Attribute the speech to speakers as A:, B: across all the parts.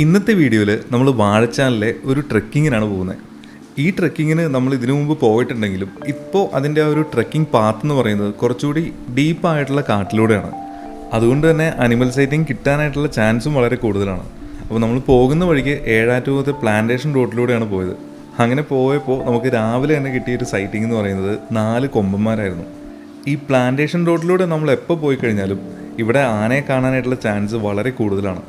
A: ഇന്നത്തെ വീഡിയോയിൽ നമ്മൾ വാഴച്ചാലിലെ ഒരു ട്രെക്കിങ്ങിനാണ് പോകുന്നത്. ഈ ട്രെക്കിങ്ങിന് നമ്മൾ ഇതിനു മുമ്പ് പോയിട്ടുണ്ടെങ്കിലും ഇപ്പോൾ അതിൻ്റെ ആ ഒരു ട്രെക്കിംഗ് പാത്ത് എന്ന് പറയുന്നത് കുറച്ചുകൂടി ഡീപ്പായിട്ടുള്ള കാട്ടിലൂടെയാണ്. അതുകൊണ്ട് തന്നെ അനിമൽ സൈറ്റിംഗ് കിട്ടാനായിട്ടുള്ള ചാൻസും വളരെ കൂടുതലാണ്. അപ്പോൾ നമ്മൾ പോകുന്ന വഴിക്ക് ഏഴാറ്റുമുഖത്തെ പ്ലാന്റേഷൻ റോഡിലൂടെയാണ് പോയത്. അങ്ങനെ പോയപ്പോൾ നമുക്ക് രാവിലെ തന്നെ കിട്ടിയൊരു സൈറ്റിംഗ് എന്ന് പറയുന്നത് 4 കൊമ്പന്മാരായിരുന്നു. ഈ പ്ലാന്റേഷൻ റോഡിലൂടെ നമ്മൾ എപ്പോൾ പോയി കഴിഞ്ഞാലും ഇവിടെ ആനയെ കാണാനായിട്ടുള്ള ചാൻസ് വളരെ കൂടുതലാണ്.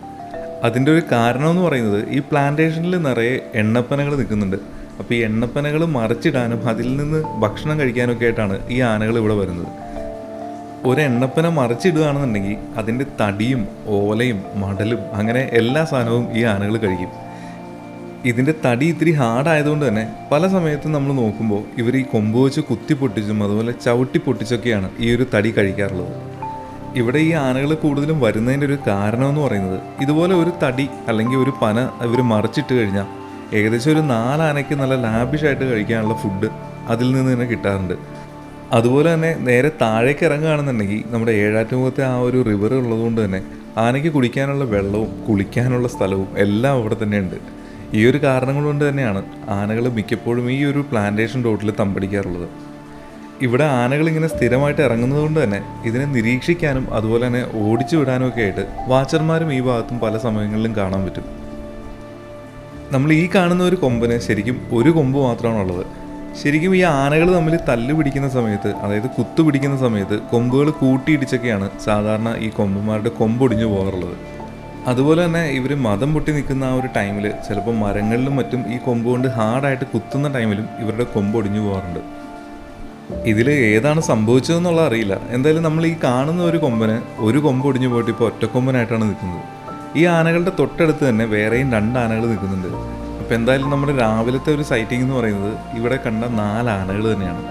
A: അതിൻ്റെ ഒരു കാരണം എന്ന് പറയുന്നത് ഈ പ്ലാന്റേഷനിൽ നിറയെ എണ്ണപ്പനകൾ നിൽക്കുന്നുണ്ട്. അപ്പോൾ ഈ എണ്ണപ്പനകൾ മറിച്ചിടാനും അതിൽ നിന്ന് ഭക്ഷണം കഴിക്കാനൊക്കെ ആയിട്ടാണ് ഈ ആനകൾ ഇവിടെ വരുന്നത്. ഒരു എണ്ണപ്പന മറിച്ചിടുകയാണെന്നുണ്ടെങ്കിൽ അതിൻ്റെ തടിയും ഓലയും മടലും അങ്ങനെ എല്ലാ സാധനവും ഈ ആനകൾ കഴിക്കും. ഇതിൻ്റെ തടി ഇത്തിരി ഹാർഡായതുകൊണ്ട് തന്നെ പല സമയത്തും നമ്മൾ നോക്കുമ്പോൾ ഇവർ ഈ കൊമ്പ് വെച്ച് കുത്തി പൊട്ടിച്ചും അതുപോലെ ചവിട്ടി പൊട്ടിച്ചൊക്കെയാണ് ഈ ഒരു തടി കഴിക്കാറുള്ളത്. ഇവിടെ ഈ ആനകൾ കൂടുതലും വരുന്നതിൻ്റെ ഒരു കാരണം എന്ന് പറയുന്നത് ഇതുപോലെ ഒരു തടി അല്ലെങ്കിൽ ഒരു പന ഇവർ മറിച്ചിട്ട് കഴിഞ്ഞാൽ ഏകദേശം ഒരു 4 ആനയ്ക്ക് നല്ല ലാബിഷായിട്ട് കഴിക്കാനുള്ള ഫുഡ് അതിൽ നിന്ന് തന്നെ കിട്ടാറുണ്ട്. അതുപോലെ തന്നെ നേരെ താഴേക്ക് ഇറങ്ങുകയാണെന്നുണ്ടെങ്കിൽ നമ്മുടെ ഏഴാറ്റുമുഖത്തെ ആ ഒരു റിവർ ഉള്ളതുകൊണ്ട് തന്നെ ആനയ്ക്ക് കുടിക്കാനുള്ള വെള്ളവും കുളിക്കാനുള്ള സ്ഥലവും എല്ലാം അവിടെ തന്നെയുണ്ട്. ഈ ഒരു കാരണങ്ങൾ കൊണ്ട് തന്നെയാണ് ആനകൾ മിക്കപ്പോഴും ഈ ഒരു പ്ലാന്റേഷൻ റോഡിൽ തമ്പടിക്കാറുള്ളത്. ഇവിടെ ആനകൾ ഇങ്ങനെ സ്ഥിരമായിട്ട് ഇറങ്ങുന്നത് കൊണ്ട് തന്നെ ഇതിനെ നിരീക്ഷിക്കാനും അതുപോലെ തന്നെ ഓടിച്ചു വിടാനും ഒക്കെ ആയിട്ട് വാച്ചർമാരും ഈ ഭാഗത്തും പല സമയങ്ങളിലും കാണാൻ പറ്റും. നമ്മൾ ഈ കാണുന്ന ഒരു കൊമ്പന് ശരിക്കും ഒരു കൊമ്പ് മാത്രമാണുള്ളത്. ശരിക്കും ഈ ആനകൾ തമ്മിൽ തല്ല് പിടിക്കുന്ന സമയത്ത്, അതായത് കുത്തു പിടിക്കുന്ന സമയത്ത് കൊമ്പുകൾ കൂട്ടിയിടിച്ചൊക്കെയാണ് സാധാരണ ഈ കൊമ്പന്മാരുടെ കൊമ്പൊടിഞ്ഞു പോകാറുള്ളത്. അതുപോലെ തന്നെ ഇവർ മദം പൊട്ടി നിൽക്കുന്ന ആ ഒരു ടൈമിൽ ചിലപ്പോൾ മരങ്ങളിലും മറ്റും ഈ കൊമ്പ് കൊണ്ട് ഹാർഡായിട്ട് കുത്തുന്ന ടൈമിലും ഇവരുടെ കൊമ്പൊടിഞ്ഞു പോകാറുണ്ട്. ഇതിൽ ഏതാണ് സംഭവിച്ചതെന്നുള്ള അറിയില്ല. എന്തായാലും നമ്മൾ ഈ കാണുന്ന ഒരു കൊമ്പന് ഒരു കൊമ്പ് ഒടിഞ്ഞു പോയിട്ട് ഇപ്പോൾ ഒറ്റക്കൊമ്പനായിട്ടാണ് നിൽക്കുന്നത്. ഈ ആനകളുടെ തൊട്ടടുത്ത് തന്നെ വേറെയും 2 ആനകൾ നിൽക്കുന്നുണ്ട്. അപ്പോൾ എന്തായാലും നമ്മുടെ രാവിലത്തെ ഒരു സൈറ്റിംഗ് എന്ന് പറയുന്നത് ഇവിടെ കണ്ട 4 ആനകൾ തന്നെയാണ്.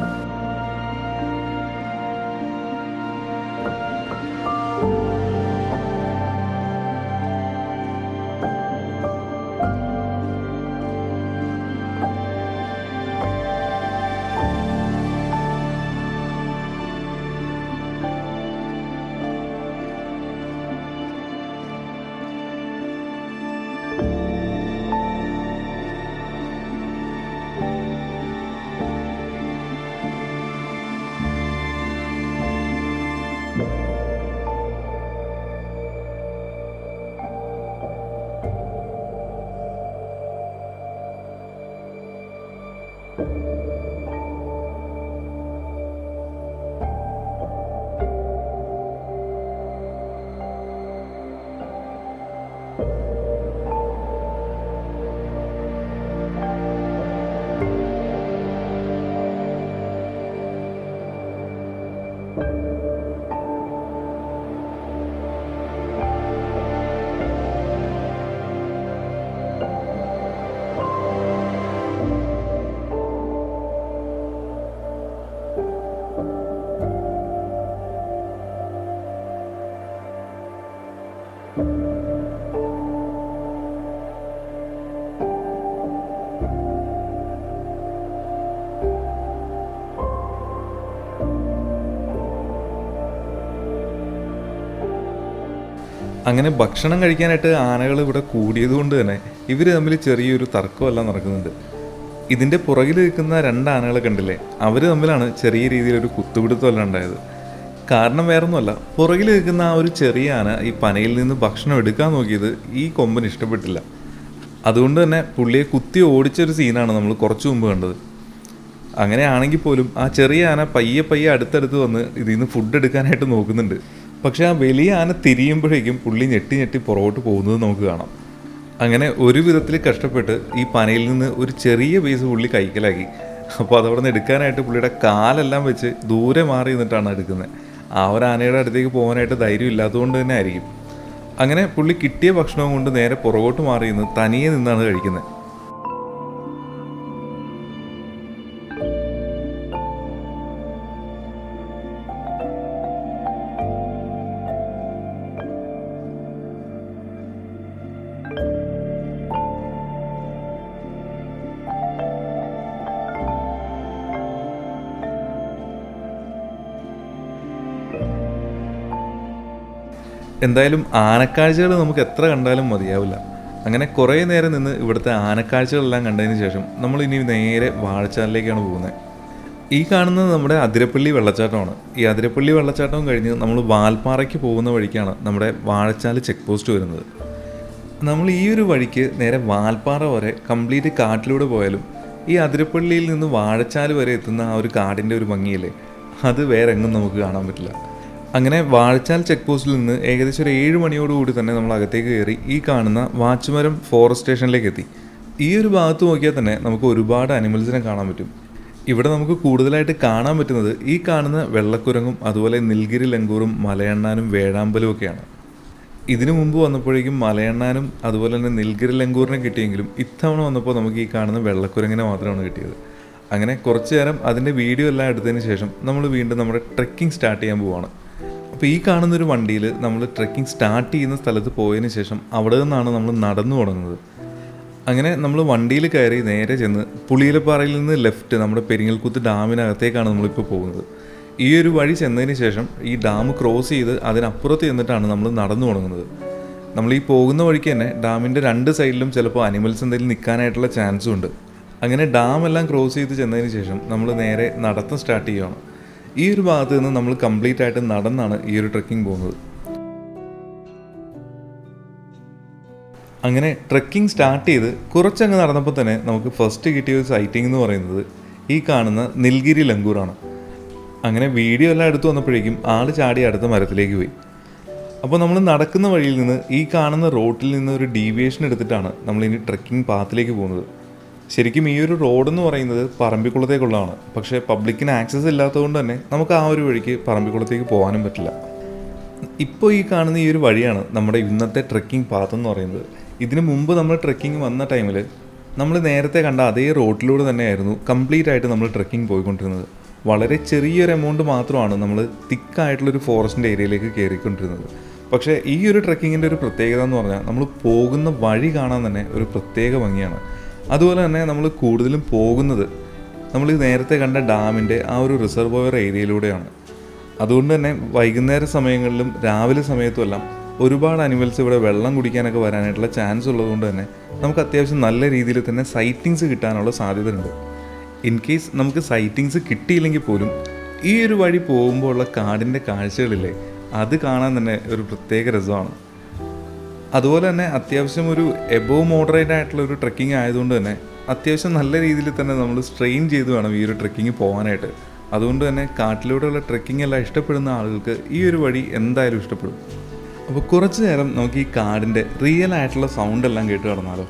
A: അങ്ങനെ ഭക്ഷണം കഴിക്കാനായിട്ട് ആനകൾ ഇവിടെ കൂടിയതുകൊണ്ട് തന്നെ ഇവർ തമ്മിൽ ചെറിയൊരു തർക്കമെല്ലാം നടക്കുന്നുണ്ട്. ഇതിൻ്റെ പുറകിൽ നിൽക്കുന്ന 2 ആനകളെ കണ്ടില്ലേ, അവർ തമ്മിലാണ് ചെറിയ രീതിയിലൊരു കുത്തുപിടുത്തമെല്ലാം ഉണ്ടായത്. കാരണം വേറൊന്നുമല്ല, പുറകിൽ നിൽക്കുന്ന ആ ഒരു ചെറിയ ആന ഈ പനയിൽ നിന്ന് ഭക്ഷണം എടുക്കാൻ നോക്കിയത് ഈ കൊമ്പന് ഇഷ്ടപ്പെട്ടില്ല. അതുകൊണ്ട് തന്നെ പുള്ളിയെ കുത്തി ഓടിച്ചൊരു സീനാണ് നമ്മൾ കുറച്ച് മുമ്പ് കണ്ടത്. അങ്ങനെയാണെങ്കിൽ പോലും ആ ചെറിയ ആന പയ്യെ അടുത്തടുത്ത് വന്ന് ഇതിൽ നിന്ന് ഫുഡ് എടുക്കാനായിട്ട് നോക്കുന്നുണ്ട്. പക്ഷേ ആ വലിയ ആന തിരിയുമ്പോഴേക്കും പുള്ളി ഞെട്ടി പുറകോട്ട് പോകുന്നത് നമുക്ക് കാണാം. അങ്ങനെ ഒരു വിധത്തിൽ കഷ്ടപ്പെട്ട് ഈ പനയിൽ നിന്ന് ഒരു ചെറിയ പീസ് പുള്ളി കൈക്കലാക്കി. അപ്പോൾ അതവിടെ നിന്ന് എടുക്കാനായിട്ട് പുള്ളിയുടെ കാലെല്ലാം വെച്ച് ദൂരെ മാറി നിന്നിട്ടാണ് എടുക്കുന്നത്. ആ ഒരു ആനയുടെ അടുത്തേക്ക് പോകാനായിട്ട് ധൈര്യം ഇല്ലാത്തതുകൊണ്ട് തന്നെ ആയിരിക്കും. അങ്ങനെ പുള്ളി കിട്ടിയ ഭക്ഷണവും കൊണ്ട് നേരെ പുറകോട്ട് മാറി നിന്ന് തനിയെ നിന്നാണ് കഴിക്കുന്നത്. എന്തായാലും ആനക്കാഴ്ചകൾ നമുക്ക് എത്ര കണ്ടാലും മതിയാവില്ല. അങ്ങനെ കുറേ നേരം നിന്ന് ഇവിടുത്തെ ആനക്കാഴ്ചകളെല്ലാം കണ്ടതിന് ശേഷം നമ്മൾ ഇനി നേരെ വാഴച്ചാലിലേക്കാണ് പോകുന്നത്. ഈ കാണുന്നത് നമ്മുടെ അതിരപ്പള്ളി വെള്ളച്ചാട്ടമാണ്. ഈ അതിരപ്പള്ളി വെള്ളച്ചാട്ടം കഴിഞ്ഞ് നമ്മൾ വാൽപ്പാറയ്ക്ക് പോകുന്ന വഴിക്കാണ് നമ്മുടെ വാഴച്ചാൽ ചെക്ക് പോസ്റ്റ് വരുന്നത്. നമ്മൾ ഈ ഒരു വഴിക്ക് നേരെ വാൽപ്പാറ വരെ കംപ്ലീറ്റ് കാട്ടിലൂടെ പോയാലും ഈ അതിരപ്പള്ളിയിൽ നിന്ന് വാഴച്ചാൽ വരെ എത്തുന്ന ആ ഒരു കാടിൻ്റെ ഒരു ഭംഗിയില്ലേ, അത് വേറെ എങ്ങും നമുക്ക് കാണാൻ പറ്റില്ല. അങ്ങനെ വാഴച്ചാൽ ചെക്ക് പോസ്റ്റിൽ നിന്ന് ഏകദേശം ഒരു 7 മണിയോടുകൂടി തന്നെ നമ്മൾ അകത്തേക്ക് കയറി ഈ കാണുന്ന വാച്ചുമരം ഫോറസ്റ്റ് സ്റ്റേഷനിലേക്ക് എത്തി. ഈ ഒരു ഭാഗത്ത് നോക്കിയാൽ തന്നെ നമുക്ക് ഒരുപാട് അനിമൽസിനെ കാണാൻ പറ്റും. ഇവിടെ നമുക്ക് കൂടുതലായിട്ട് കാണാൻ പറ്റുന്നത് ഈ കാണുന്ന വെള്ളക്കുരങ്ങും അതുപോലെ നിൽഗിരി ലങ്കൂറും മലയണ്ണാനും വേഴാമ്പലും ഒക്കെയാണ്. ഇതിനു മുമ്പ് വന്നപ്പോഴേക്കും മലയണ്ണാനും അതുപോലെ തന്നെ നിൽഗിരി ലങ്കൂറിനെ കിട്ടിയെങ്കിലും ഇത്തവണ വന്നപ്പോൾ നമുക്ക് ഈ കാണുന്ന വെള്ളക്കുരങ്ങിനെ മാത്രമാണ് കിട്ടിയത്. അങ്ങനെ കുറച്ച് നേരം അതിൻ്റെ വീഡിയോ എല്ലാം എടുത്തതിന് ശേഷം നമ്മൾ വീണ്ടും നമ്മുടെ ട്രെക്കിംഗ് സ്റ്റാർട്ട് ചെയ്യാൻ പോവുകയാണ്. അപ്പോൾ ഈ കാണുന്നൊരു വണ്ടിയിൽ നമ്മൾ ട്രെക്കിംഗ് സ്റ്റാർട്ട് ചെയ്യുന്ന സ്ഥലത്ത് പോയതിന് ശേഷം അവിടെ നിന്നാണ് നമ്മൾ നടന്നു തുടങ്ങുന്നത്. അങ്ങനെ നമ്മൾ വണ്ടിയിൽ കയറി നേരെ ചെന്ന് പുളിയിലപ്പാറയിൽ നിന്ന് ലെഫ്റ്റ് നമ്മുടെ പെരിങ്ങൽകുത്ത് ഡാമിനകത്തേക്കാണ് നമ്മളിപ്പോൾ പോകുന്നത്. ഈ ഒരു വഴി ചെന്നതിന് ശേഷം ഈ ഡാം ക്രോസ് ചെയ്ത് അതിനപ്പുറത്ത് ചെന്നിട്ടാണ് നമ്മൾ നടന്നു തുടങ്ങുന്നത്. നമ്മൾ ഈ പോകുന്ന വഴിക്ക് തന്നെ ഡാമിൻ്റെ 2 സൈഡിലും ചിലപ്പോൾ അനിമൽസ് എന്തെങ്കിലും നിൽക്കാനായിട്ടുള്ള ചാൻസും ഉണ്ട്. അങ്ങനെ ഡാം എല്ലാം ക്രോസ് ചെയ്ത് ചെന്നതിന് ശേഷം നമ്മൾ നേരെ നടത്തം സ്റ്റാർട്ട് ചെയ്യുകയാണ്. ഈ ഒരു ഭാഗത്ത് നിന്ന് നമ്മൾ കംപ്ലീറ്റ് ആയിട്ട് നടന്നാണ് ഈ ഒരു ട്രെക്കിംഗ് പോകുന്നത്. അങ്ങനെ ട്രെക്കിംഗ് സ്റ്റാർട്ട് ചെയ്ത് കുറച്ചങ്ങ് നടന്നപ്പോൾ തന്നെ നമുക്ക് ഫസ്റ്റ് കിട്ടിയ ഒരു സൈറ്റിംഗ് എന്ന് പറയുന്നത് ഈ കാണുന്ന നിൽഗിരി ലങ്കൂറാണ്. അങ്ങനെ വീഡിയോ എല്ലാം എടുത്തു വന്നപ്പോഴേക്കും ആൾ ചാടി അടുത്ത മരത്തിലേക്ക് പോയി. അപ്പോൾ നമ്മൾ നടക്കുന്ന വഴിയിൽ നിന്ന് ഈ കാണുന്ന റോഡിൽ നിന്ന് ഒരു ഡീവിയേഷൻ എടുത്തിട്ടാണ് നമ്മളിനി ട്രെക്കിംഗ് പാത്തിലേക്ക് പോകുന്നത്. ശരിക്കും ഈ ഒരു റോഡെന്ന് പറയുന്നത് പറമ്പിക്കുളത്തേക്കുള്ളതാണ്. പക്ഷേ പബ്ലിക്കിന് ആക്സസ് ഇല്ലാത്തതുകൊണ്ട് തന്നെ നമുക്ക് ആ ഒരു വഴിക്ക് പറമ്പിക്കുളത്തേക്ക് പോകാനും പറ്റില്ല. ഇപ്പോൾ ഈ കാണുന്ന ഈ ഒരു വഴിയാണ് നമ്മുടെ ഇന്നത്തെ ട്രെക്കിംഗ് പാത്ത് എന്ന് പറയുന്നത്. ഇതിനു മുമ്പ് നമ്മൾ ട്രെക്കിംഗ് വന്ന ടൈമിൽ നമ്മൾ നേരത്തെ കണ്ട അതേ റോഡിലൂടെ തന്നെയായിരുന്നു കംപ്ലീറ്റ് ആയിട്ട് നമ്മൾ ട്രെക്കിംഗ് പോയിക്കൊണ്ടിരുന്നത്. വളരെ ചെറിയൊരു എമൗണ്ട് മാത്രമാണ് നമ്മൾ തിക്കായിട്ടുള്ളൊരു ഫോറസ്റ്റിൻ്റെ ഏരിയയിലേക്ക് കയറിക്കൊണ്ടിരുന്നത്. പക്ഷേ ഈ ഒരു ട്രെക്കിങ്ങിൻ്റെ ഒരു പ്രത്യേകത എന്ന് പറഞ്ഞാൽ നമ്മൾ പോകുന്ന വഴി കാണാൻ തന്നെ ഒരു പ്രത്യേക ഭംഗിയാണ്. അതുപോലെ തന്നെ നമ്മൾ കൂടുതലും പോകുന്നത് നമ്മൾ നേരത്തെ കണ്ട ഡാമിൻ്റെ ആ ഒരു റിസർവോയർ ഏരിയയിലൂടെയാണ്. അതുകൊണ്ട് തന്നെ വൈകുന്നേര സമയങ്ങളിലും രാവിലെ സമയത്തുമെല്ലാം ഒരുപാട് അനിമൽസ് ഇവിടെ വെള്ളം കുടിക്കാനൊക്കെ വരാനായിട്ടുള്ള ചാൻസ് ഉള്ളതുകൊണ്ട് തന്നെ നമുക്ക് അത്യാവശ്യം നല്ല രീതിയിൽ തന്നെ സൈറ്റിങ്സ് കിട്ടാനുള്ള സാധ്യതയുണ്ട്. ഇൻ കേസ് നമുക്ക് സൈറ്റിങ്സ് കിട്ടിയില്ലെങ്കിൽ പോലും ഈ ഒരു വഴി പോകുമ്പോൾ ഉള്ള കാടിൻ്റെ കാഴ്ചകളില്ലേ, അത് കാണാൻ തന്നെ ഒരു പ്രത്യേക രസമാണ്. അതുപോലെ തന്നെ അത്യാവശ്യം ഒരു എബോവ് മോഡറേറ്റ് ആയിട്ടുള്ള ഒരു ട്രെക്കിംഗ് ആയതുകൊണ്ട് തന്നെ അത്യാവശ്യം നല്ല രീതിയിൽ തന്നെ നമ്മൾ സ്ട്രെയിൻ ചെയ്ത് വേണം ഈ ഒരു ട്രെക്കിംഗ് പോകാനായിട്ട്. അതുകൊണ്ട് തന്നെ കാട്ടിലൂടെയുള്ള ട്രെക്കിംഗ് എല്ലാം ഇഷ്ടപ്പെടുന്ന ആളുകൾക്ക് ഈ ഒരു വഴി എന്തായാലും ഇഷ്ടപ്പെടും. അപ്പോൾ കുറച്ച് നേരം നമുക്ക് ഈ കാടിൻ്റെ റിയൽ ആയിട്ടുള്ള സൗണ്ട് എല്ലാം കേട്ട് കിടന്നാലോ.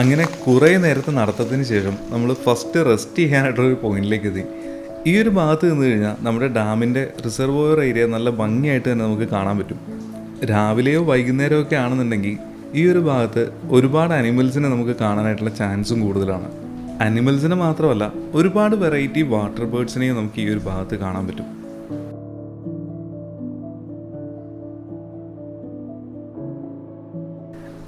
A: അങ്ങനെ കുറേ നേരത്തെ നടത്തത്തിന് ശേഷം നമ്മൾ ഫസ്റ്റ് റെസ്റ്റ് ചെയ്യാനായിട്ടൊരു പോയിന്റിലേക്ക് എത്തി. ഈ ഒരു ഭാഗത്ത് നിന്ന് കഴിഞ്ഞാൽ നമ്മുടെ ഡാമിൻ്റെ റിസർവോയർ ഏരിയ നല്ല ഭംഗിയായിട്ട് തന്നെ നമുക്ക് കാണാൻ പറ്റും. രാവിലെയോ വൈകുന്നേരമോ ഒക്കെ ആണെന്നുണ്ടെങ്കിൽ ഈ ഒരു ഭാഗത്ത് ഒരുപാട് അനിമൽസിനെ നമുക്ക് കാണാനായിട്ടുള്ള ചാൻസും കൂടുതലാണ്. അനിമൽസിനെ മാത്രമല്ല ഒരുപാട് വെറൈറ്റി വാട്ടർ ബേർഡ്സിനെയും നമുക്ക് ഈ ഒരു ഭാഗത്ത് കാണാൻ പറ്റും.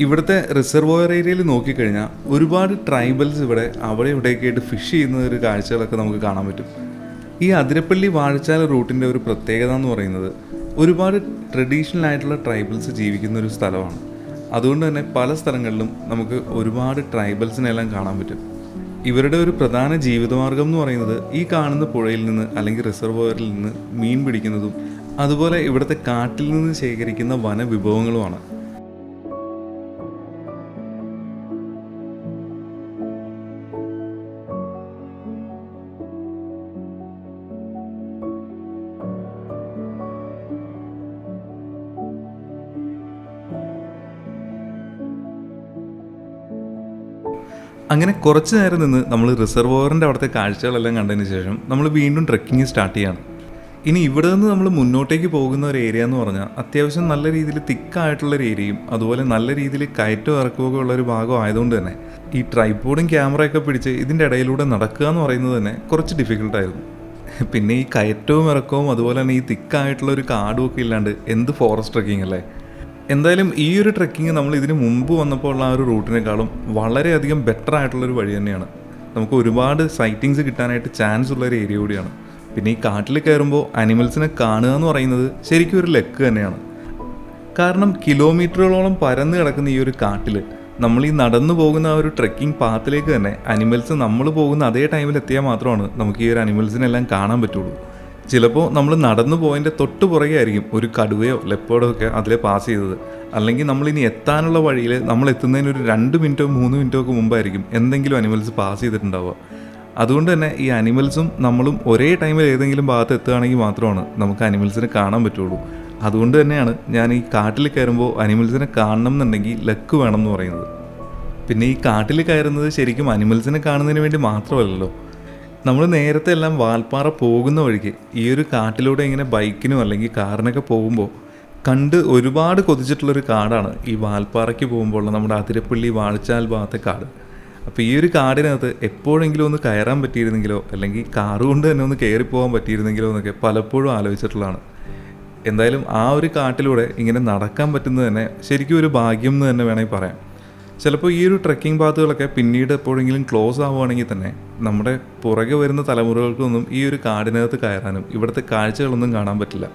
A: ഇവിടുത്തെ റിസർവോയർ ഏരിയയിൽ നോക്കിക്കഴിഞ്ഞാൽ ഒരുപാട് ട്രൈബൽസ് ഇവിടെ അവിടെ ഇവിടെയൊക്കെ ആയിട്ട് ഫിഷ് ചെയ്യുന്ന ഒരു കാഴ്ചകളൊക്കെ നമുക്ക് കാണാൻ പറ്റും. ഈ അതിരപ്പള്ളി വാഴച്ചാൽ റൂട്ടിൻ്റെ ഒരു പ്രത്യേകത എന്ന് പറയുന്നത് ഒരുപാട് ട്രഡീഷണൽ ആയിട്ടുള്ള ട്രൈബൽസ് ജീവിക്കുന്ന ഒരു സ്ഥലമാണ്. അതുകൊണ്ട് തന്നെ പല സ്ഥലങ്ങളിലും നമുക്ക് ഒരുപാട് ട്രൈബൽസിനെല്ലാം കാണാൻ പറ്റും. ഇവരുടെ ഒരു പ്രധാന ജീവിതമാർഗം എന്ന് പറയുന്നത് ഈ കാണുന്ന പുഴയിൽ നിന്ന് അല്ലെങ്കിൽ റിസർവോയറിൽ നിന്ന് മീൻ പിടിക്കുന്നതും അതുപോലെ ഇവിടുത്തെ കാട്ടിൽ നിന്ന് ശേഖരിക്കുന്ന വനവിഭവങ്ങളുമാണ്. അങ്ങനെ കുറച്ച് നേരം നിന്ന് നമ്മൾ റിസർവോയറിൻ്റെ അവിടുത്തെ കാഴ്ചകളെല്ലാം കണ്ടതിന് ശേഷം നമ്മൾ വീണ്ടും ട്രെക്കിങ് സ്റ്റാർട്ട് ചെയ്യാണ്. ഇനി ഇവിടെ നിന്ന് നമ്മൾ മുന്നോട്ടേക്ക് പോകുന്ന ഒരു ഏരിയ എന്ന് പറഞ്ഞാൽ അത്യാവശ്യം നല്ല രീതിയിൽ തിക്കായിട്ടുള്ളൊരു ഏരിയയും അതുപോലെ നല്ല രീതിയിൽ കയറ്റവും ഇറക്കമൊക്കെ ഉള്ളൊരു ഭാഗം ആയതുകൊണ്ട് തന്നെ ഈ ട്രൈപോഡും ക്യാമറയൊക്കെ പിടിച്ച് ഇതിൻ്റെ ഇടയിലൂടെ നടക്കുക എന്ന് പറയുന്നത് തന്നെ കുറച്ച് ഡിഫിക്കൽട്ടായിരുന്നു. പിന്നെ ഈ കയറ്റവും ഇറക്കവും അതുപോലെ തന്നെ ഈ തിക്കായിട്ടുള്ളൊരു കാടും ഒക്കെ ഇല്ലാണ്ട് എന്ത് ഫോറസ്റ്റ് ട്രെക്കിംഗ് അല്ലേ. എന്തായാലും ഈ ഒരു ട്രെക്കിങ് നമ്മൾ ഇതിന് മുമ്പ് വന്നപ്പോൾ ഉള്ള ആ ഒരു റൂട്ടിനേക്കാളും വളരെയധികം ബെറ്റർ ആയിട്ടുള്ളൊരു വഴി തന്നെയാണ്. നമുക്ക് ഒരുപാട് സൈറ്റിങ്സ് കിട്ടാനായിട്ട് ചാൻസ് ഉള്ളൊരു ഏരിയ കൂടിയാണ്. പിന്നെ ഈ കാട്ടിൽ കയറുമ്പോൾ അനിമൽസിനെ കാണുക എന്ന് പറയുന്നത് ശരിക്കും ഒരു ലക്ക് തന്നെയാണ്. കാരണം കിലോമീറ്ററുകളോളം പരന്ന് കിടക്കുന്ന ഈ ഒരു കാട്ടിൽ നമ്മൾ ഈ നടന്നു പോകുന്ന ആ ഒരു ട്രെക്കിംഗ് പാത്തിലേക്ക് തന്നെ അനിമൽസ് നമ്മൾ പോകുന്ന അതേ ടൈമിൽ എത്തിയാൽ മാത്രമാണ് നമുക്ക് ഈ ഒരു അനിമൽസിനെല്ലാം കാണാൻ പറ്റുള്ളൂ. ചിലപ്പോൾ നമ്മൾ നടന്നു പോയതിൻ്റെ തൊട്ട് പുറകെ ആയിരിക്കും ഒരു കടുവയോ ലെപ്പേർഡോ ഒക്കെ അതിലെ പാസ് ചെയ്തത്. അല്ലെങ്കിൽ നമ്മളിനി എത്താനുള്ള വഴിയിൽ നമ്മൾ എത്തുന്നതിന് ഒരു 2 മിനിറ്റോ 3 മിനിറ്റോ ഒക്കെ മുമ്പായിരിക്കും എന്തെങ്കിലും അനിമൽസ് പാസ് ചെയ്തിട്ടുണ്ടാവുക. അതുകൊണ്ട് തന്നെ ഈ അനിമൽസും നമ്മളും ഒരേ ടൈമിൽ ഏതെങ്കിലും ഭാഗത്ത് എത്തുകയാണെങ്കിൽ മാത്രമാണ് നമുക്ക് അനിമൽസിനെ കാണാൻ പറ്റുള്ളൂ. അതുകൊണ്ട് തന്നെയാണ് ഞാൻ ഈ കാട്ടിൽ കയറുമ്പോൾ അനിമൽസിനെ കാണണം എന്നുണ്ടെങ്കിൽ ലക്ക് വേണം എന്ന് പറയുന്നത്. പിന്നെ ഈ കാട്ടിൽ കയറുന്നത് ശരിക്കും അനിമൽസിനെ കാണുന്നതിന് വേണ്ടി മാത്രമല്ലല്ലോ. നമ്മൾ നേരത്തെ എല്ലാം വാൽപ്പാറ പോകുന്ന വഴിക്ക് ഈ ഒരു കാട്ടിലൂടെ ഇങ്ങനെ ബൈക്കിനോ അല്ലെങ്കിൽ കാറിനൊക്കെ പോകുമ്പോൾ കണ്ട് ഒരുപാട് കൊതിച്ചിട്ടുള്ളൊരു കാടാണ് ഈ വാൽപ്പാറയ്ക്ക് പോകുമ്പോൾ നമ്മുടെ അതിരപ്പള്ളി വാഴച്ചാൽ ഭാഗത്തെ കാട്. അപ്പോൾ ഈ ഒരു കാടിനകത്ത് എപ്പോഴെങ്കിലും ഒന്ന് കയറാൻ പറ്റിയിരുന്നെങ്കിലോ അല്ലെങ്കിൽ കാറ് കൊണ്ട് തന്നെ ഒന്ന് കയറിപ്പോകാൻ പറ്റിയിരുന്നെങ്കിലോ എന്നൊക്കെ പലപ്പോഴും ആലോചിച്ചിട്ടുള്ളതാണ്. എന്തായാലും ആ ഒരു കാട്ടിലൂടെ ഇങ്ങനെ നടക്കാൻ പറ്റുന്നത് തന്നെ ശരിക്കും ഒരു ഭാഗ്യം എന്ന് തന്നെ വേണമെങ്കിൽ പറയാം. ചിലപ്പോൾ ഈ ഒരു ട്രെക്കിംഗ് പാത്തുകളൊക്കെ പിന്നീട് എപ്പോഴെങ്കിലും ക്ലോസ് ആവുകയാണെങ്കിൽ തന്നെ നമ്മുടെ പുറകെ വരുന്ന തലമുറകൾക്കൊന്നും ഈ ഒരു കാടിനകത്ത് കയറാനും ഇവിടുത്തെ കാഴ്ചകളൊന്നും കാണാൻ പറ്റില്ല.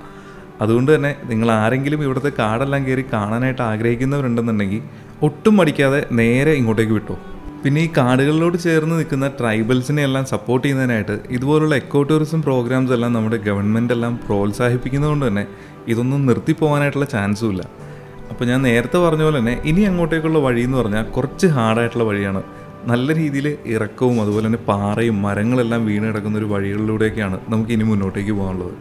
A: അതുകൊണ്ട് തന്നെ നിങ്ങൾ ആരെങ്കിലും ഇവിടുത്തെ കാടെല്ലാം കയറി കാണാനായിട്ട് ആഗ്രഹിക്കുന്നവരുണ്ടെന്നുണ്ടെങ്കിൽ ഒട്ടും മടിക്കാതെ നേരെ ഇങ്ങോട്ടേക്ക് വിട്ടോ. പിന്നെ ഈ കാടുകളിലോട് ചേർന്ന് നിൽക്കുന്ന ട്രൈബൽസിനെ എല്ലാം സപ്പോർട്ട് ചെയ്യുന്നതിനായിട്ട് ഇതുപോലുള്ള എക്കോ ടൂറിസം പ്രോഗ്രാംസ് എല്ലാം നമ്മുടെ ഗവൺമെൻറ് എല്ലാം പ്രോത്സാഹിപ്പിക്കുന്നതുകൊണ്ട് തന്നെ ഇതൊന്നും നിർത്തിപ്പോകാനായിട്ടുള്ള ചാൻസും ഇല്ല. അപ്പോൾ ഞാൻ നേരത്തെ പറഞ്ഞ പോലെ തന്നെ ഇനി അങ്ങോട്ടേക്കുള്ള വഴി എന്ന് പറഞ്ഞാൽ കുറച്ച് ഹാർഡായിട്ടുള്ള വഴിയാണ്. നല്ല രീതിയിൽ ഇറക്കവും അതുപോലെ തന്നെ പാറയും മരങ്ങളെല്ലാം വീണ് കിടക്കുന്ന ഒരു വഴികളിലൂടെയൊക്കെയാണ് നമുക്ക് ഇനി മുന്നോട്ടേക്ക് പോകാനുള്ളത്.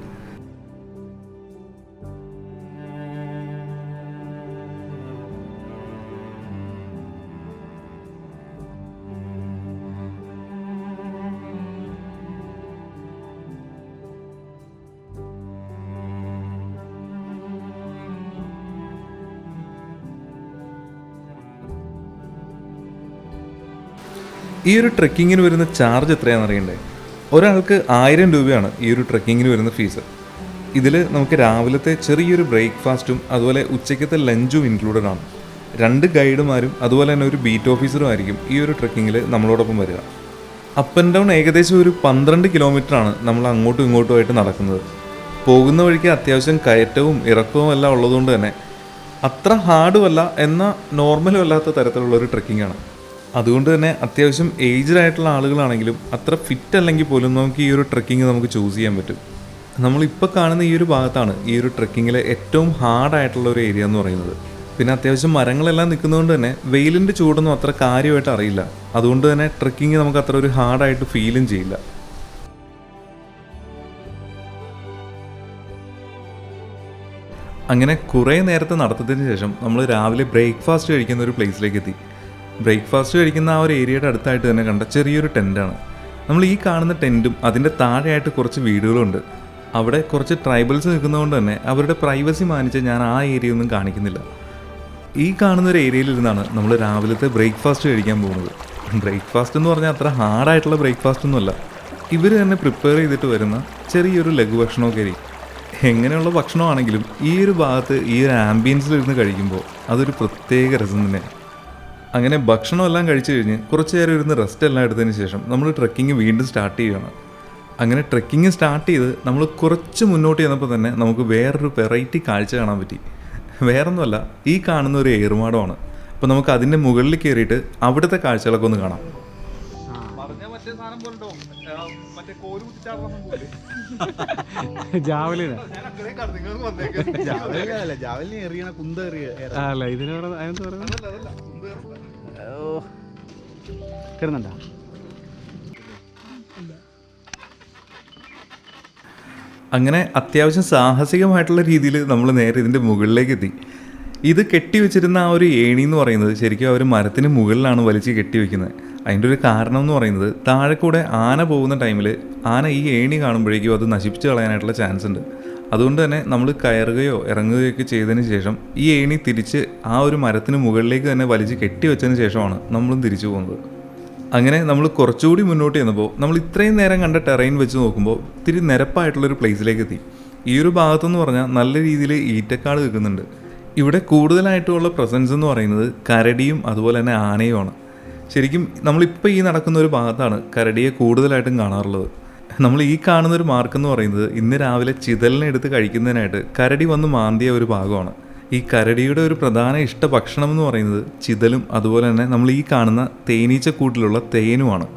A: ഈ ഒരു ട്രെക്കിങ്ങിന് വരുന്ന ചാർജ് എത്രയാണെന്ന് അറിയണ്ടേ? ഒരാൾക്ക് 1000 രൂപയാണ് ഈ ഒരു ട്രെക്കിങ്ങിന് വരുന്ന ഫീസ്. ഇതിൽ നമുക്ക് രാവിലത്തെ ചെറിയൊരു ബ്രേക്ക്ഫാസ്റ്റും അതുപോലെ ഉച്ചയ്ക്കത്തെ ലഞ്ചും ഇൻക്ലൂഡഡ് ആണ്. 2 ഗൈഡുമാരും അതുപോലെ തന്നെ ഒരു ബീറ്റ് ഓഫീസറും ആയിരിക്കും ഈ ഒരു ട്രെക്കിങ്ങിൽ നമ്മളോടൊപ്പം വരിക. അപ്പ് ആൻഡ് ഡൗൺ ഏകദേശം ഒരു 12 കിലോമീറ്ററാണ് നമ്മൾ അങ്ങോട്ടും ഇങ്ങോട്ടുമായിട്ട് നടക്കുന്നത്. പോകുന്ന വഴിക്ക് അത്യാവശ്യം കയറ്റവും ഇറക്കവും എല്ലാം ഉള്ളതുകൊണ്ട് തന്നെ അത്ര ഹാർഡുമല്ല എന്നാൽ നോർമലും അല്ലാത്ത തരത്തിലുള്ളൊരു ട്രെക്കിങ്ങാണ്. അതുകൊണ്ട് തന്നെ അത്യാവശ്യം ഏജ്ഡ് ആയിട്ടുള്ള ആളുകളാണെങ്കിലും അത്ര ഫിറ്റ് അല്ലെങ്കിൽ പോലും നമുക്ക് ഈ ഒരു ട്രെക്കിങ് നമുക്ക് ചൂസ് ചെയ്യാൻ പറ്റും. നമ്മളിപ്പോൾ കാണുന്ന ഈ ഒരു ഭാഗത്താണ് ഈ ഒരു ട്രെക്കിങ്ങിലെ ഏറ്റവും ഹാർഡായിട്ടുള്ള ഒരു ഏരിയ എന്ന് പറയുന്നത്. പിന്നെ അത്യാവശ്യം മരങ്ങളെല്ലാം നിൽക്കുന്നതുകൊണ്ട് തന്നെ വെയിലിൻ്റെ ചൂടൊന്നും അത്ര കാര്യമായിട്ട് അറിയില്ല. അതുകൊണ്ട് തന്നെ ട്രെക്കിങ് നമുക്ക് അത്ര ഒരു ഹാർഡായിട്ട് ഫീലും ചെയ്യില്ല. അങ്ങനെ കുറേ നേരത്തെ നടത്തത്തിന് ശേഷം നമ്മൾ രാവിലെ ബ്രേക്ക്ഫാസ്റ്റ് കഴിക്കുന്ന ഒരു പ്ലേസിലേക്ക് എത്തി. ബ്രേക്ക്ഫാസ്റ്റ് കഴിക്കുന്ന ആ ഒരു ഏരിയയുടെ അടുത്തായിട്ട് തന്നെ കണ്ട ചെറിയൊരു ടെൻറ്റാണ്. നമ്മൾ ഈ കാണുന്ന ടെൻറ്റും അതിൻ്റെ താഴെയായിട്ട് കുറച്ച് വീടുകളുണ്ട്. അവിടെ കുറച്ച് ട്രൈബൽസ് നിൽക്കുന്നതുകൊണ്ട് തന്നെ അവരുടെ പ്രൈവസി മാനിച്ച് ഞാൻ ആ ഏരിയ ഒന്നും കാണിക്കുന്നില്ല. ഈ കാണുന്ന ഒരു ഏരിയയിൽ ഇരുന്നാണ് നമ്മൾ രാവിലത്തെ ബ്രേക്ക്ഫാസ്റ്റ് കഴിക്കാൻ പോകുന്നത്. ബ്രേക്ക്ഫാസ്റ്റ് എന്ന് പറഞ്ഞാൽ അത്ര ഹാർഡായിട്ടുള്ള ബ്രേക്ക്ഫാസ്റ്റ് ഒന്നുമല്ല. ഇവർ തന്നെ പ്രിപ്പയർ ചെയ്തിട്ട് വരുന്ന ചെറിയൊരു ലഘു ഭക്ഷണമൊക്കെ ആയിരിക്കും. എങ്ങനെയുള്ള ഭക്ഷണമാണെങ്കിലും ഈ ഒരു ഭാഗത്ത് ഈ ഒരു ആംബിയൻസിലിരുന്ന് കഴിക്കുമ്പോൾ അതൊരു പ്രത്യേക രസം തന്നെയാണ്. അങ്ങനെ ഭക്ഷണമെല്ലാം കഴിച്ചു കഴിഞ്ഞ് കുറച്ച് നേരം ഇരുന്ന് റെസ്റ്റ് എല്ലാം എടുത്തതിന് ശേഷം നമ്മൾ ട്രെക്കിങ് വീണ്ടും സ്റ്റാർട്ട് ചെയ്യുകയാണ്. അങ്ങനെ ട്രെക്കിങ് സ്റ്റാർട്ട് ചെയ്ത് നമ്മൾ കുറച്ച് മുന്നോട്ട് ചെന്നപ്പോൾ തന്നെ നമുക്ക് വേറൊരു വെറൈറ്റി കാഴ്ച കാണാൻ പറ്റി. വേറൊന്നുമല്ല, ഈ കാണുന്ന ഒരു ഏറുമാടമാണ്. അപ്പോൾ നമുക്ക് അതിൻ്റെ മുകളിൽ കയറിയിട്ട് അവിടുത്തെ കാഴ്ചകളൊക്കെ ഒന്ന് കാണാം. അങ്ങനെ അത്യാവശ്യം സാഹസികമായിട്ടുള്ള രീതിയിൽ നമ്മൾ നേരെ ഇതിൻ്റെ മുകളിലേക്ക് എത്തി. ഇത് കെട്ടിവെച്ചിരുന്ന ആ ഒരു ഏണി എന്ന് പറയുന്നത് ശരിക്കും ആ ഒരു മരത്തിന് മുകളിലാണ് വലിച്ച് കെട്ടിവെക്കുന്നത്. അതിൻ്റെ ഒരു കാരണം എന്ന് പറയുന്നത് താഴെ കൂടെ ആന പോകുന്ന ടൈമിൽ ആന ഈ ഏണി കാണുമ്പോഴേക്കും അത് നശിപ്പിച്ച് കളയാനായിട്ടുള്ള ചാൻസ് ഉണ്ട്. അതുകൊണ്ട് തന്നെ നമ്മൾ കയറുകയോ ഇറങ്ങുകയോ ഒക്കെ ചെയ്തതിന് ശേഷം ഈ ഏണി തിരിച്ച് ആ ഒരു മരത്തിന് മുകളിലേക്ക് തന്നെ വലിച്ച് കെട്ടിവെച്ചതിന് ശേഷമാണ് നമ്മളും തിരിച്ചു പോകുന്നത്. അങ്ങനെ നമ്മൾ കുറച്ചുകൂടി മുന്നോട്ട് ചെന്നപ്പോൾ നമ്മൾ ഇത്രയും നേരം കണ്ട ടെറൈൻ വെച്ച് നോക്കുമ്പോൾ ഇത്തിരി നിരപ്പായിട്ടുള്ളൊരു പ്ലേസിലേക്ക് എത്തി. ഈ ഒരു ഭാഗത്തെന്ന് പറഞ്ഞാൽ നല്ല രീതിയിൽ ഈറ്റക്കാട് നിൽക്കുന്നുണ്ട്. ഇവിടെ കൂടുതലായിട്ടുള്ള പ്രസൻസ് എന്ന് പറയുന്നത് കരടിയും അതുപോലെ തന്നെ ആനയുമാണ്. ശരിക്കും നമ്മളിപ്പോൾ ഈ നടക്കുന്ന ഒരു ഭാഗത്താണ് കരടിയെ കൂടുതലായിട്ടും കാണാറുള്ളത്. നമ്മൾ ഈ കാണുന്നൊരു മാർക്ക് എന്ന് പറയുന്നത് ഇന്ന് രാവിലെ ചിതലിനെ എടുത്ത് കഴിക്കുന്നതിനായിട്ട് കരടി വന്ന് മാന്തിയ ഒരു ഭാഗമാണ്. ഈ കരടിയുടെ ഒരു പ്രധാന ഇഷ്ട ഭക്ഷണം എന്ന് പറയുന്നത് ചിതലും അതുപോലെ തന്നെ നമ്മൾ ഈ കാണുന്ന തേനീച്ചക്കൂട്ടിലുള്ള തേനുമാണ്.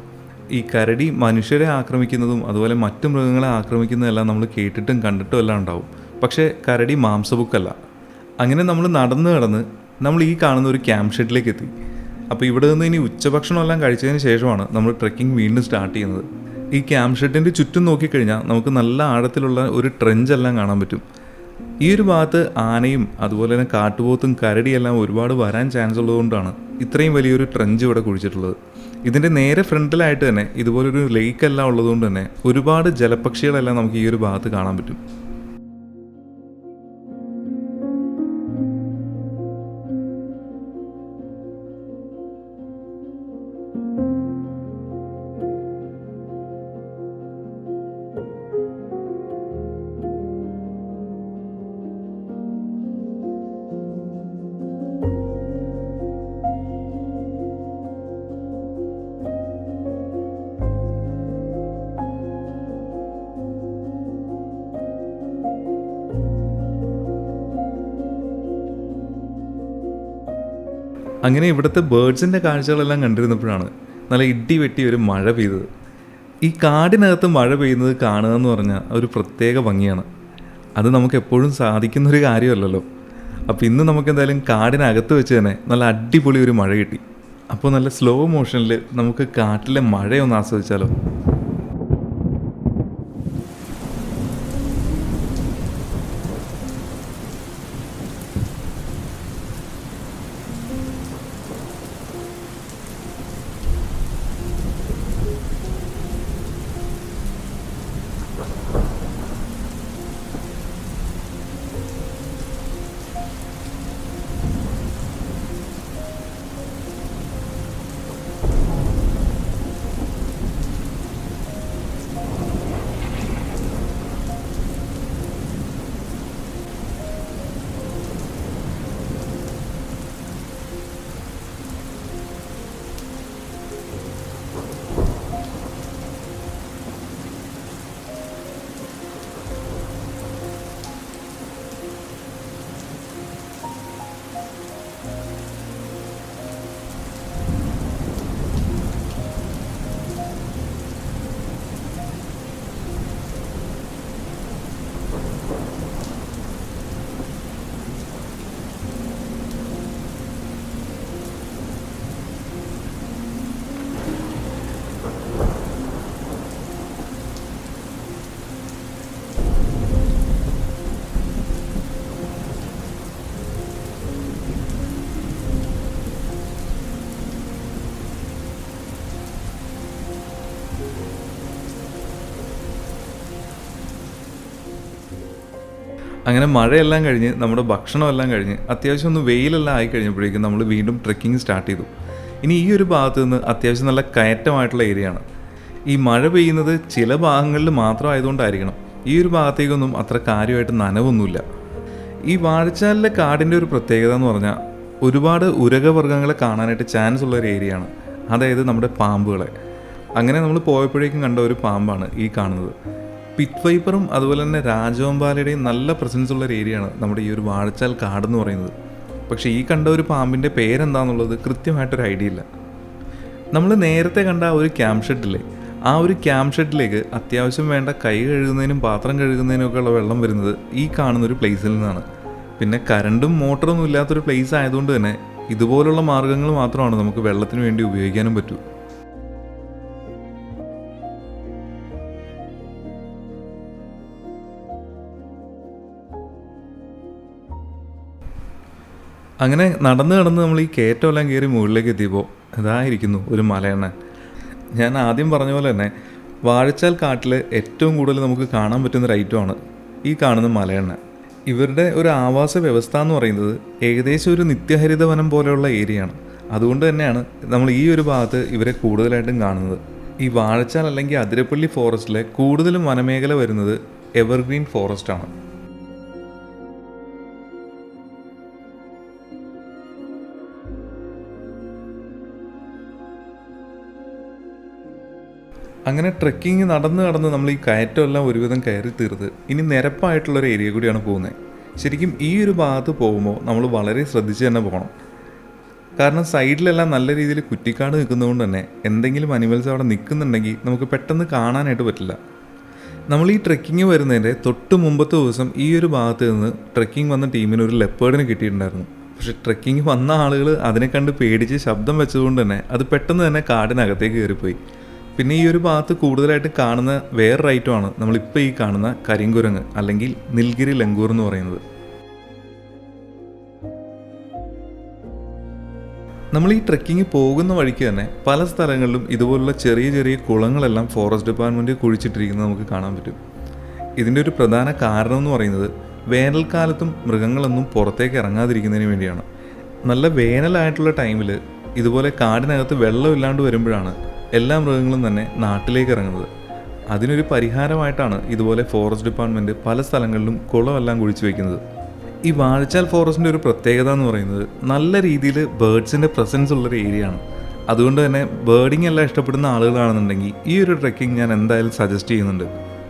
A: ഈ കരടി മനുഷ്യരെ ആക്രമിക്കുന്നതും അതുപോലെ മറ്റു മൃഗങ്ങളെ ആക്രമിക്കുന്നതെല്ലാം നമ്മൾ കേട്ടിട്ടും കണ്ടിട്ടും എല്ലാം ഉണ്ടാവും. പക്ഷേ കരടി മാംസബുക്കല്ല. അങ്ങനെ നമ്മൾ നടന്ന് നമ്മൾ ഈ കാണുന്ന ഒരു ക്യാമ്പ് ഷെഡിലേക്ക് എത്തി. അപ്പോൾ ഇവിടെ നിന്ന് ഇനി ഉച്ചഭക്ഷണമെല്ലാം കഴിച്ചതിന് ശേഷമാണ് നമ്മൾ ട്രെക്കിംഗ് വീണ്ടും സ്റ്റാർട്ട് ചെയ്യുന്നത്. ഈ ക്യാമ്പ് ഷെഡിൻ്റെ ചുറ്റും നോക്കിക്കഴിഞ്ഞാൽ നമുക്ക് നല്ല ആഴത്തിലുള്ള ഒരു ട്രെഞ്ചെല്ലാം കാണാൻ പറ്റും. ഈ ഒരു ഭാഗത്ത് ആനയും അതുപോലെ തന്നെ കാട്ടുപോത്തും കരടിയെല്ലാം ഒരുപാട് വരാൻ ചാൻസ് ഉള്ളതുകൊണ്ടാണ് ഇത്രയും വലിയൊരു ട്രെഞ്ച് ഇവിടെ കുഴിച്ചിട്ടുള്ളത്. ഇതിൻ്റെ നേരെ ഫ്രണ്ടിലായിട്ട് തന്നെ ഇതുപോലൊരു ലേക്കെല്ലാം ഉള്ളതുകൊണ്ട് തന്നെ ഒരുപാട് ജലപക്ഷികളെല്ലാം നമുക്ക് ഈ ഒരു ഭാഗത്ത് കാണാൻ പറ്റും. അങ്ങനെ ഇവിടുത്തെ ബേർഡ്സിൻ്റെ കാഴ്ചകളെല്ലാം കണ്ടിരുന്നപ്പോഴാണ് നല്ല ഇടി വെട്ടി ഒരു മഴ പെയ്തത്. ഈ കാടിനകത്ത് മഴ പെയ്യുന്നത് കാണുക എന്ന് പറഞ്ഞാൽ ഒരു പ്രത്യേക ഭംഗിയാണ്. അത് നമുക്ക് എപ്പോഴും സാധിക്കുന്നൊരു കാര്യമല്ലല്ലോ. അപ്പോൾ ഇന്ന് നമുക്ക് എന്തായാലും കാടിനകത്ത് വെച്ച് തന്നെ നല്ല അടിപൊളി ഒരു മഴ കിട്ടി. അപ്പോൾ നല്ല സ്ലോ മോഷനിൽ നമുക്ക് കാട്ടിലെ മഴയൊന്ന് ആസ്വദിച്ചാലോ. അങ്ങനെ മഴയെല്ലാം കഴിഞ്ഞ് നമ്മുടെ ഭക്ഷണമെല്ലാം കഴിഞ്ഞ് അത്യാവശ്യം ഒന്ന് വെയിലെല്ലാം ആയി കഴിഞ്ഞപ്പോഴേക്കും നമ്മൾ വീണ്ടും ട്രെക്കിംഗ് സ്റ്റാർട്ട് ചെയ്തു. ഇനി ഈ ഒരു ഭാഗത്ത് നിന്ന് അത്യാവശ്യം നല്ല കയറ്റമായിട്ടുള്ള ഏരിയയാണ്. ഈ മഴ പെയ്യുന്നത് ചില ഭാഗങ്ങളിൽ മാത്രം ആയതുകൊണ്ടായിരിക്കണം ഈ ഒരു ഭാഗത്തേക്കൊന്നും അത്ര കാര്യമായിട്ട് നനവൊന്നുമില്ല. ഈ വാഴച്ചാലിലെ കാടിൻ്റെ ഒരു പ്രത്യേകത എന്ന് പറഞ്ഞാൽ ഒരുപാട് ഉരകവർഗ്ഗങ്ങളെ കാണാനായിട്ട് ചാൻസ് ഉള്ള ഒരു ഏരിയയാണ്. അതായത് നമ്മുടെ പാമ്പുകളെ. അങ്ങനെ നമ്മൾ പോയപ്പോഴേക്കും കണ്ട ഒരു പാമ്പാണ് ഈ കാണുന്നത്. പിറ്റ് വൈപ്പറും അതുപോലെ തന്നെ രാജവെമ്പാലയുടെയും നല്ല പ്രസൻസ് ഉള്ള ഒരു ഏരിയയാണ് നമ്മുടെ ഈ ഒരു വാഴച്ചാൽ കാടെന്ന് പറയുന്നത്. പക്ഷേ ഈ കണ്ട ഒരു പാമ്പിൻ്റെ പേരെന്താണെന്നുള്ളത് കൃത്യമായിട്ടൊരു ഐഡിയ ഇല്ല. നമ്മൾ നേരത്തെ കണ്ട ആ ഒരു ക്യാമ്പ് ഷെഡില്ലേ, ആ ഒരു ക്യാമ്പ് ഷെഡിലേക്ക് അത്യാവശ്യം വേണ്ട കൈ കഴുകുന്നതിനും പാത്രം കഴുകുന്നതിനും ഒക്കെ ഉള്ള വെള്ളം വരുന്നത് ഈ കാണുന്നൊരു പ്ലേസിൽ നിന്നാണ്. പിന്നെ കറണ്ടും മോട്ടറൊന്നും ഇല്ലാത്തൊരു പ്ലേസ് ആയതുകൊണ്ട് തന്നെ ഇതുപോലുള്ള മാർഗ്ഗങ്ങൾ മാത്രമാണ് നമുക്ക് വെള്ളത്തിന് വേണ്ടി ഉപയോഗിക്കാനും പറ്റൂ. അങ്ങനെ നടന്ന് നമ്മൾ ഈ കയറ്റമെല്ലാം കയറി മുകളിലേക്ക് എത്തിയപ്പോൾ ഇതായിരിക്കുന്നു ഒരു മലയണ്ണൻ. ഞാൻ ആദ്യം പറഞ്ഞ പോലെ തന്നെ വാഴച്ചാൽ കാട്ടിൽ ഏറ്റവും കൂടുതൽ നമുക്ക് കാണാൻ പറ്റുന്നൊരു ഐറ്റമാണ് ഈ കാണുന്ന മലയണ്ണൻ. ഇവരുടെ ഒരു ആവാസ വ്യവസ്ഥ എന്ന് പറയുന്നത് ഏകദേശം ഒരു നിത്യഹരിത വനം പോലെയുള്ള ഏരിയയാണ്. അതുകൊണ്ട് തന്നെയാണ് നമ്മൾ ഈ ഒരു ഭാഗത്ത് ഇവരെ കൂടുതലായിട്ടും കാണുന്നത്. ഈ വാഴച്ചാൽ അല്ലെങ്കിൽ അതിരപ്പള്ളി ഫോറസ്റ്റിലെ കൂടുതലും വനമേഖല വരുന്നത് എവർഗ്രീൻ ഫോറസ്റ്റാണ്. അങ്ങനെ ട്രെക്കിങ് നടന്ന് നമ്മൾ ഈ കയറ്റമെല്ലാം ഒരുവിധം കയറി തീർത്ത് ഇനി നിരപ്പായിട്ടുള്ളൊരു ഏരിയ കൂടിയാണ് പോകുന്നത്. ശരിക്കും ഈ ഒരു ഭാഗത്ത് പോകുമ്പോൾ നമ്മൾ വളരെ ശ്രദ്ധിച്ച് തന്നെ പോകണം. കാരണം സൈഡിലെല്ലാം നല്ല രീതിയിൽ കുറ്റിക്കാട് നിൽക്കുന്നതുകൊണ്ട് തന്നെ എന്തെങ്കിലും അനിമൽസ് അവിടെ നിൽക്കുന്നുണ്ടെങ്കിൽ നമുക്ക് പെട്ടെന്ന് കാണാനായിട്ട് പറ്റില്ല. നമ്മൾ ഈ ട്രെക്കിങ് വരുന്നതിൻ്റെ തൊട്ട് മുമ്പത്തെ ദിവസം ഈ ഒരു ഭാഗത്ത് നിന്ന് ട്രെക്കിങ് വന്ന ടീമിന് ഒരു ലെപ്പേർഡിനെ കിട്ടിയിട്ടുണ്ടായിരുന്നു. പക്ഷെ ട്രെക്കിങ് വന്ന ആളുകൾ അതിനെ കണ്ട് പേടിച്ച് ശബ്ദം വെച്ചതുകൊണ്ട് തന്നെ അത് പെട്ടെന്ന് തന്നെ കാടിനകത്തേക്ക് കയറിപ്പോയി. പിന്നെ ഈ ഒരു ഭാഗത്ത് കൂടുതലായിട്ട് കാണുന്ന വേറൊരു ഐറ്റമാണ് നമ്മളിപ്പോൾ ഈ കാണുന്ന കരിങ്കുരങ്ങ് അല്ലെങ്കിൽ നിൽഗിരി ലങ്കൂർ എന്ന് പറയുന്നത്. നമ്മൾ ഈ ട്രെക്കിങ് പോകുന്ന വഴിക്ക് തന്നെ പല സ്ഥലങ്ങളിലും ഇതുപോലുള്ള ചെറിയ കുളങ്ങളെല്ലാം ഫോറസ്റ്റ് ഡിപ്പാർട്ട്മെൻറ്റ് കുഴിച്ചിട്ടിരിക്കുന്നത് നമുക്ക് കാണാൻ പറ്റും. ഇതിൻ്റെ ഒരു പ്രധാന കാരണം എന്ന് പറയുന്നത് വേനൽക്കാലത്തും മൃഗങ്ങളൊന്നും പുറത്തേക്ക് ഇറങ്ങാതിരിക്കുന്നതിന് വേണ്ടിയാണ്. നല്ല വേനലായിട്ടുള്ള ടൈമിൽ ഇതുപോലെ കാടിനകത്ത് വെള്ളമില്ലാണ്ട് വരുമ്പോഴാണ് എല്ലാ മൃഗങ്ങളും തന്നെ നാട്ടിലേക്ക് ഇറങ്ങുന്നത്. അതിനൊരു പരിഹാരമായിട്ടാണ് ഇതുപോലെ ഫോറസ്റ്റ് ഡിപ്പാർട്ട്മെൻറ്റ് പല സ്ഥലങ്ങളിലും കുളമെല്ലാം കുഴിച്ചു വയ്ക്കുന്നത്. ഈ വാഴച്ചാൽ ഫോറസ്റ്റിൻ്റെ ഒരു പ്രത്യേകത എന്ന് പറയുന്നത് നല്ല രീതിയിൽ ബേർഡ്സിൻ്റെ പ്രസൻസ് ഉള്ളൊരു ഏരിയയാണ്. അതുകൊണ്ട് തന്നെ ബേർഡിങ് എല്ലാം ഇഷ്ടപ്പെടുന്ന ആളുകളാണെന്നുണ്ടെങ്കിൽ ഈ ഒരു ട്രെക്കിംഗ് ഞാൻ എന്തായാലും സജസ്റ്റ് ചെയ്യുന്നുണ്ട്.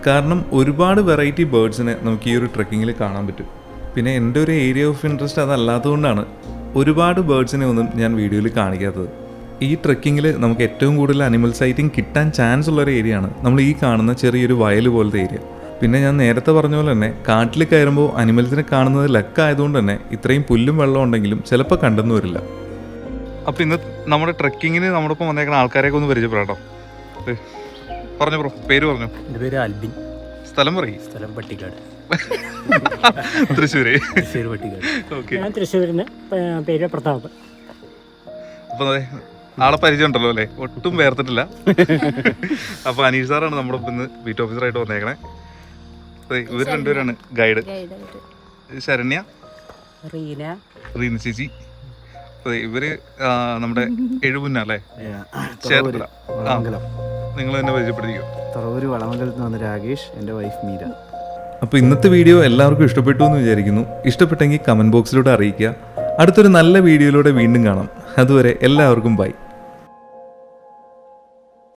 A: കാരണം ഒരുപാട് വെറൈറ്റി ബേർഡ്സിനെ നമുക്ക് ഈ ഒരു ട്രെക്കിങ്ങിൽ കാണാൻ പറ്റും. പിന്നെ എൻ്റെ ഒരു ഏരിയ ഓഫ് ഇൻട്രസ്റ്റ് അതല്ലാത്തതുകൊണ്ടാണ് ഒരുപാട് ബേർഡ്സിനെ ഒന്നും ഞാൻ വീഡിയോയിൽ കാണിക്കാത്തത്. ഈ ട്രെക്കിങ്ങിൽ നമുക്ക് ഏറ്റവും കൂടുതൽ അനിമൽ സൈറ്റിംഗ് കിട്ടാൻ ചാൻസ് ഉള്ളൊരു ഏരിയയാണ് നമ്മൾ ഈ കാണുന്ന ചെറിയൊരു വയൽ പോലത്തെ ഏരിയ. പിന്നെ ഞാൻ നേരത്തെ പറഞ്ഞ പോലെ തന്നെ കാട്ടിൽ കയറുമ്പോൾ അനിമൽസിനെ കാണുന്നത് ലക്കായതുകൊണ്ട് തന്നെ ഇത്രയും പുല്ലും വെള്ളം ഉണ്ടെങ്കിലും ചിലപ്പോൾ കണ്ടെന്ന് വരില്ല. അപ്പോൾ ഇന്ന് നമ്മുടെ ട്രെക്കിങ്ങിന് നമ്മുടെ ഒപ്പം വന്നേക്കുന്ന ആൾക്കാരെയൊക്കെ ഒന്ന് പരിചയപ്പെടാം. പറഞ്ഞു ബ്രോ, പേര് പറഞ്ഞു.
B: എൻ്റെ പേര് അൽബിൻ.
A: സ്ഥലം പറയും.
B: സ്ഥലം പട്ടിക്കാട്,
A: തൃശ്ശൂർ
B: പട്ടിക്കാട്.
A: ഓക്കെ.
B: ഞാൻ തൃശ്ശൂരിന്, പേര് പ്രതാപ്.
A: അപ്പോൾ ആളെ പരിചയം ഉണ്ടല്ലോ അല്ലേ, ഒട്ടും വേർത്തിട്ടില്ല. അപ്പോൾ അനീഷ് സാറാണ് നമ്മുടെ ഒപ്പം ഇന്ന് ബീറ്റ് ഓഫീസറായിട്ട് വന്നേക്കണേ. ഇവർ രണ്ടുപേരാണ് ഗൈഡ്. ശരണ്യ, റീന ചേച്ചി. ഇവര് നമ്മുടെ എഴുപുന്ന അല്ലേ, ചേർത്തല. നിങ്ങൾ തന്നെ പരിചയപ്പെടുത്തിക്കോ.
C: തറവൂര് വളമംഗലത്ത് നിന്ന് രാകേഷ്, എൻ്റെ വൈഫ് മീര.
A: അപ്പോൾ ഇന്നത്തെ വീഡിയോ എല്ലാവർക്കും ഇഷ്ടപ്പെട്ടു എന്ന് വിചാരിക്കുന്നു. ഇഷ്ടപ്പെട്ടെങ്കിൽ കമൻറ്റ് ബോക്സിലൂടെ അറിയിക്കുക. അടുത്തൊരു നല്ല വീഡിയോയിലൂടെ വീണ്ടും കാണാം. അതുവരെ എല്ലാവർക്കും ബൈ.